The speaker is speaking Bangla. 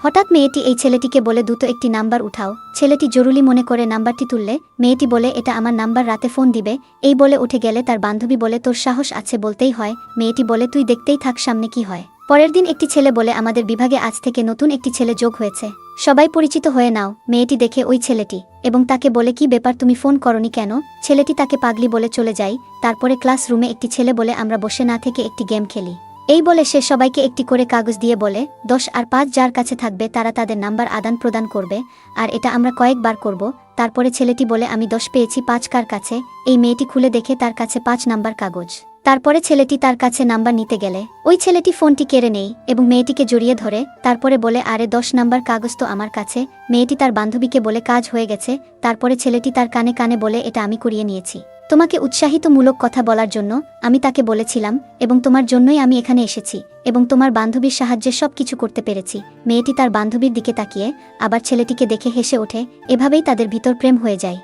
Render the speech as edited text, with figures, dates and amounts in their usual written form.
হঠাৎ মেয়েটি এই ছেলেটিকে বলে দ্রুত একটি নাম্বার উঠাও। ছেলেটি জরুরি মনে করে নাম্বারটি তুললে মেয়েটি বলে এটা আমার নাম্বার, রাতে ফোন দিবে। এই বলে উঠে গেলে তার বান্ধবী বলে তোর সাহস আছে বলতেই হয়। মেয়েটি বলে তুই দেখতেই থাক সামনে কি হয়। পরের দিন একটি ছেলে বলে আমাদের বিভাগে আজ থেকে নতুন একটি ছেলে যোগ হয়েছে, সবাই পরিচিত হয়ে নাও। মেয়েটি দেখে ওই ছেলেটি এবং তাকে বলে কি ব্যাপার, তুমি ফোন করনি কেন? ছেলেটি তাকে পাগলি বলে চলে যায়। তারপরে ক্লাসরুমে একটি ছেলে বলে আমরা বসে না থেকে একটি গেম খেলি। এই বলে সে সবাইকে একটি করে কাগজ দিয়ে বলে 10 আর 5 যার কাছে থাকবে তারা তাদের নাম্বার আদান প্রদান করবে, আর এটা আমরা কয়েকবার করব। তারপরে ছেলেটি বলে আমি 10 পেয়েছি, 5 কার কাছে? এই মেয়েটি খুলে দেখে তার কাছে 5 নাম্বার কাগজ। তারপরে ছেলেটি তার কাছে নাম্বার নিতে গেলে ওই ছেলেটি ফোনটি কেড়ে নেয় এবং মেয়েটিকে জড়িয়ে ধরে। তারপরে বলে আরে 10 নাম্বার কাগজ তো আমার কাছে। মেয়েটি তার বান্ধবীকে বলে কাজ হয়ে গেছে। তারপরে ছেলেটি তার কানে কানে বলে এটা আমি করিয়ে নিয়েছি, তোমাকে উৎসাহিতমূলক কথা বলার জন্য আমি তাকে বলেছিলাম এবং তোমার জন্যই আমি এখানে এসেছি এবং তোমার বান্ধবীর সাহায্যে সব কিছু করতে পেরেছি। মেয়েটি তার বান্ধবীর দিকে তাকিয়ে আবার ছেলেটিকে দেখে হেসে ওঠে। এভাবেই তাদের ভিতর প্রেম হয়ে যায়।